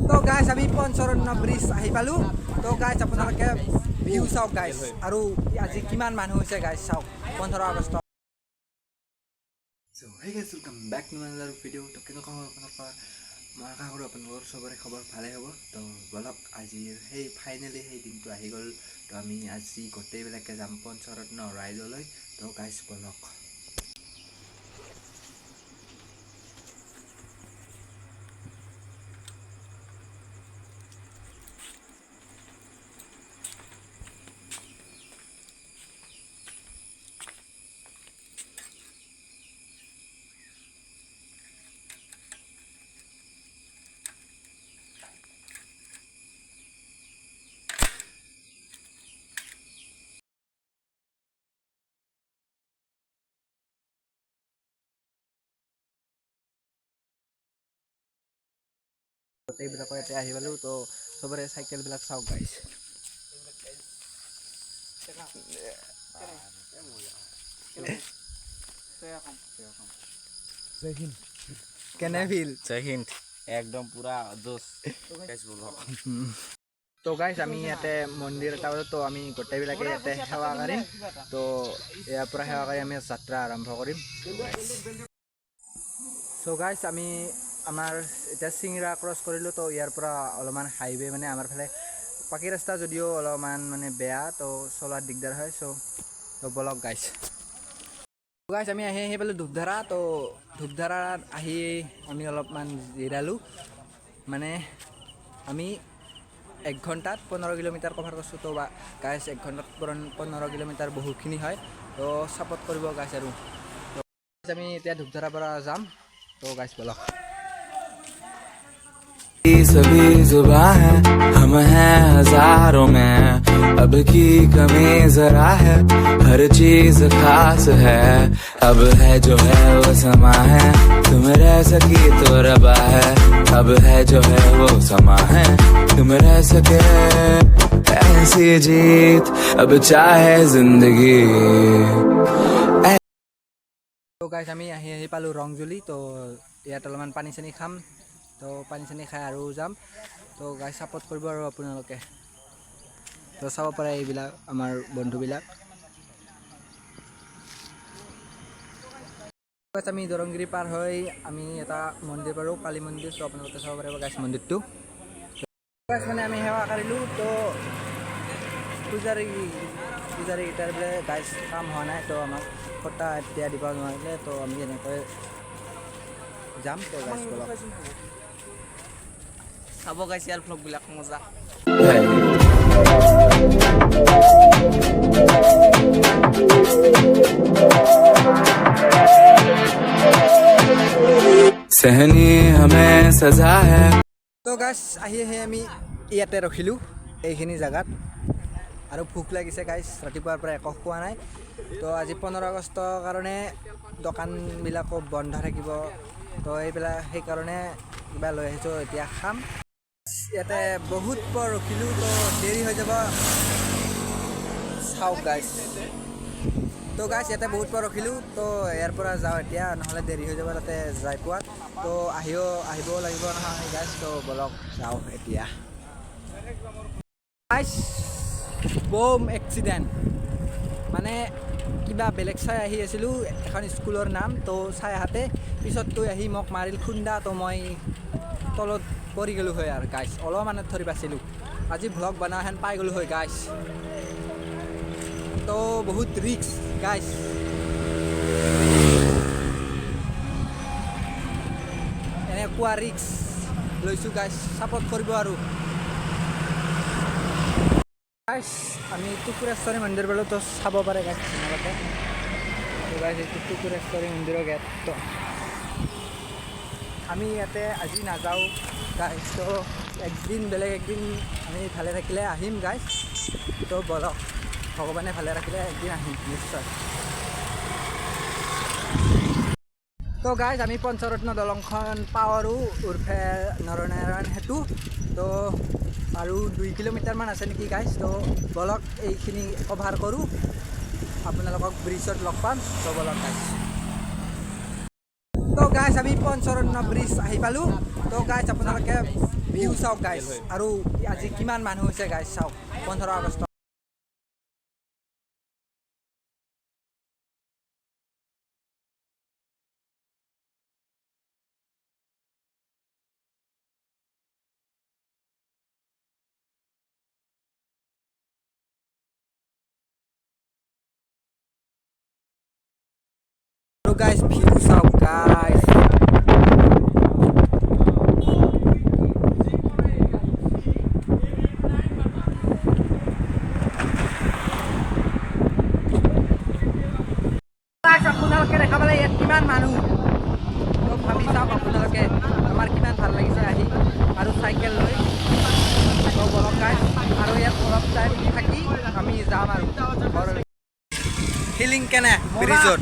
তো গাইজ আমি পঞ্চৰত্ন ব্ৰিজ আহি পালোঁ। তো গাইজ আপোনালোকে ভিউ চাওক গাইজ, আৰু আজি কিমান মানুহ হৈছে গাইজ চাওক 15 August. So hey guys, welcome back to another video. তো কেনেকুৱা হ'ল আপোনালোকৰ? মই আশা কৰোঁ আপোনালোকৰ চবৰে খবৰ ভালে হ'ব। তো বলক আজি সেই ফাইনেলি সেই দিনটো আহি গ'ল। তো আমি আজি গোটেইবিলাকে যাম পঞ্চৰত্ন ৰাইডলৈ। তো গাইজ বলক। গোটেইবিলাকৰ ইয়াতে আহি পালোঁ। তো চবৰে চাইকেলবিলাক চাওক গাইজ। কেনে ফিল? জয় হিন্দ। একদম পুৰা জোচ। তো গাইজ আমি ইয়াতে মন্দিৰ এটা পালোঁ। তো আমি গোটেইবিলাকে ইয়াতে সেৱা কৰিম। তো ইয়াৰ পৰা সেৱা কৰি আমি যাত্ৰা আৰম্ভ কৰিম। চ' গাইজ আমি আমাৰ এতিয়া চিংৰা ক্ৰছ কৰিলোঁ। তো ইয়াৰ পৰা অলপমান হাইৱে মানে আমাৰ ফালে পাকি ৰাস্তা যদিও অলপমান মানে বেয়া, তো চলাত দিগদাৰ হয়। তো বলক গাইজ। গাইজ আমি আহি পালোঁ ধূপধাৰা। তো ধূপধাৰাত আহি আমি অলপমান জিৰালোঁ। মানে আমি 1 ঘণ্টাত 15 কিলোমিটাৰ কভাৰ কৰিছোঁ। তো গাইজ 1 ঘণ্টাত 15 কিলোমিটাৰ বহুতখিনি হয়। তো ছাপোৰ্ট কৰিব গাইজ। আৰু আমি এতিয়া ধূপধাৰাৰ পৰা যাম। তো গাইজ বলক। सभी जुबां है, हम हैं हजारों में, अब की कमी जरा है, हर चीज खास है, अब है जो है वो समा है, तुम रह सकी तो रबा है, अब है जो है वो समा है, तुम रह सके ऐसी जीत, अब चाहे जिंदगी। তো গাইজ আমি আহি পালোঁ ৰংজুলি। তো ইয়াত অলপমান পানী চানী খাম। তো পানী চানী খাই আৰু যাম। তো গাইজ ছাপোৰ্ট কৰিব আৰু আপোনালোকে। তো চাব পাৰে এইবিলাক আমাৰ বন্ধুবিলাক। আমি দৰংগিৰি পাৰ হৈ আমি এটা মন্দিৰ পাৰোঁ, কালী মন্দিৰ। তো আপোনালোকে চাব পাৰিব গাইজ মন্দিৰটো। গাইজ মানে আমি সেৱা কৰিলোঁ। তো পূজাৰীকেইটাৰ বোলে গাইজ কাম হোৱা নাই। তো আমাক কটা এতিয়া দিব নোৱাৰিলে। তো আমি এনেকৈ যাম। তো গাইজ বলক। চাব গাইছে ইয়াৰ ভ্লগবিলাক মজা। सहनी हमें सजा है। তো গাইজ আহি আমি ইয়াতে ৰখিলোঁ এইখিনি জেগাত। আৰু ভোক লাগিছে গাইজ, ৰাতিপুৱাৰ পৰা একো খোৱা নাই। তো আজি 15 আগষ্টৰ কাৰণে দোকানবিলাকো বন্ধ থাকিব। তো এইবিলাক সেইকাৰণে কিবা লৈ আহিছোঁ, এতিয়া খাম। ইয়াতে বহুত পৰ ৰখিলোঁ। তো দেৰি হৈ যাব, চাওক গাইজ। তো গাইজ ইয়াতে বহুত পৰ ৰখিলোঁ। তো ইয়াৰ পৰা যাওঁ এতিয়া, নহ'লে দেৰি হৈ যাব তাতে যাই পোৱাত। তো আহিব লাগিব নহয় গাইজ। তো বলক যাওঁ এতিয়া। গাইজ বম এক্সিডেণ্ট, মানে কিবা বেলেগ চাই আহি আছিলোঁ এখন স্কুলৰ নাম। তো চাই আহাতে পিছত গৈ আহি মোক মাৰিল খুন্দা। তো মই তলত পৰি গ'লোঁ হয় আৰু গাইজ, অলপমানত ধৰি পাইছিলোঁ। আজি ভ্লগ বনাহেন পাই গ'লোঁ হয় গাইজ। তো বহুত ৰিক্স গাইজ। এনেকুৱা ৰিক্স লৈছোঁ গাইজ, ছাপোৰ্ট কৰিব আৰু গাইজ। আমি টুকুৰেশ্বৰী মন্দিৰ পালোঁ। তো চাব পাৰে গাইজ আপোনালোকে। তো গাইজ এইটো টুকুৰেশ্বৰী মন্দিৰৰ গেট। তো আমি ইয়াতে আজি নাযাওঁ গাইজ। তো একদিন বেলেগ একদিন আমি ভালে থাকিলে আহিম গাইজ। তো বলক, ভগৱানে ভালে ৰাখিলে একদিন আহিম নিশ্চয়। তো গাইজ আমি পঞ্চৰত্ন দলংখন পাওঁ আৰু উৰ্ফে নৰনাৰায়ণ সেতু। তো আৰু 2 কিলোমিটাৰমান আছে নেকি গাইজ। তো বলক এইখিনি কভাৰ কৰোঁ, আপোনালোকক ব্ৰিজত লগ পাম। তো বলক গাইজ। তো গাইজ আমি পঞ্চৰত্ন ব্ৰিজ আহি পালোঁ। তো গাইজ আপোনালোকে ভিউ চাওক গাইছ আৰু আজি কিমান মানুহ হৈছে গাইছ চাওক 15 আগষ্ট আৰু গাইছ ভিউ চাওক গাইছ আপোনালোকে দেখা পালে ইয়াত কিমান মানুহ তো ভাবি চাওক আপোনালোকে আমাৰ কিমান ভাল লাগিছে আহি আৰু চাইকেল লৈ তো বলক গাইছ আৰু ইয়াত অলপ টাইম থাকি আমি যাম আৰু ঘৰলৈ ফিলিং কেনে ব্ৰিজত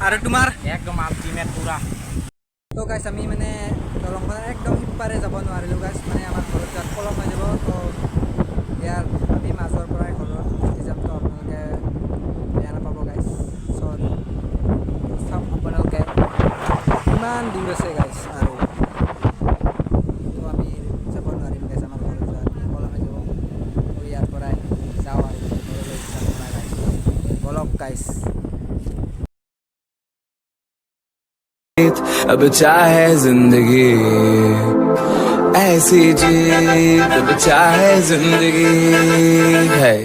আৰু তোমাৰ একদম আল্টিমেট পুৰা তো গাইছ আমি মানে দলংখনৰ একদম সিপাৰে যাব নোৱাৰিলোঁ গাইছ মানে আমাৰ ঘৰত যাত পলম হৈ যাব তো ইয়াৰ আমি মাজৰ পৰাই ঘৰত গুচি যাম তো আপোনালোকে বেয়া নাপাব গাইছ চৰি চাওক আপোনালোকে কিমান দূৰ আছে গাইছ আৰু তো আমি যাব নোৱাৰিম গাইছ আমাৰ ঘৰত যোৱাত পলম হৈ যাব তো ইয়াৰ পৰাই যাওঁ আৰু ঘৰলৈ যাম গাইছ বলক গাইছ अब चाहे जिंदगी ऐसी जीत अब चाहे जिंदगी है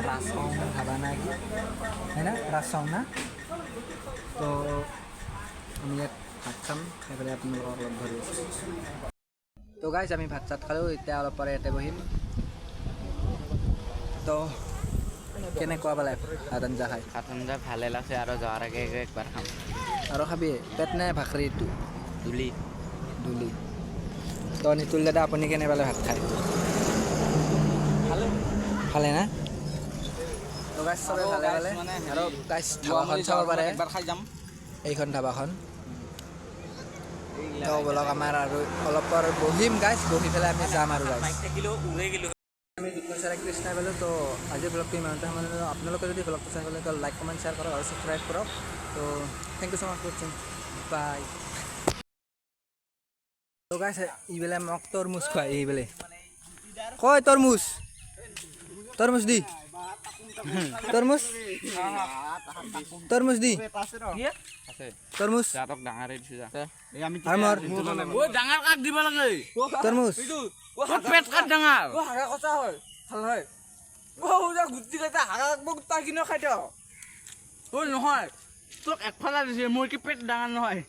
रासों ढाबा है ना रासों ना तो আমি ইয়াত ভাত খাম সেইফালে আপোনালোকক লগ ধৰি আছোঁ তো গাইছ আমি ভাত চাত খালোঁ এতিয়া অলপ পাৰে ইয়াতে বহিম তো কেনেকুৱা পালে ভাত আঞ্জা খাই ভাত আঞ্জা ভালে লাগছে আৰু যোৱাৰ আগে আগে একবাৰ খাম আৰু খাবি পেট নে ভাকৰিটো দুলি দুলি তো নিতুল দাদা আপুনি কেনে পালে ভাত খাই ভালে না তো গাইছ চবে ভালে ভালে আৰু গাইছ ধাবাখন চাব পাৰে একবাৰ খাই যাম এইখন ধাবাখন তো বলক আমাৰ আৰু অলপ পৰ বহিম গাইছ বহি পেলাই আমি যাম আৰু গাইছ থাকিলেও উৰাই গেলো আমি বিঘ্নেশ্বৰ কৃষ্ণাই পালোঁ তো আজিৰ ব্লগটো ইমানতে সামৰিলোঁ আপোনালোকে যদি ব্লগটো চাই পালে তো লাইক কমেণ্ট শ্বেয়াৰ কৰক আৰু ছাবস্ক্ৰাইব কৰক তো thank you so much for ৱাচিং বাই তো গাইছ এইবেলে মোক তৰমুজ খুৱাই এইবেলে কয় তৰমুজ তৰমুজ দি তৰমুজ তৰমুজ দি তৰমুজ যাতক ডাঙৰে দিছো যা আৰু মোৰ ঐ ডাঙৰ কাক দিব লাগে তৰমুজ পেট কাট ডাঙৰ হাগা কথা হয় ভাল হয় গুটি কেইটা হাগা গোটা কিনো খাই দিয় ঐ নহয় তোক একফালে দিছে মোৰ কি পেট ডাঙৰ নহয়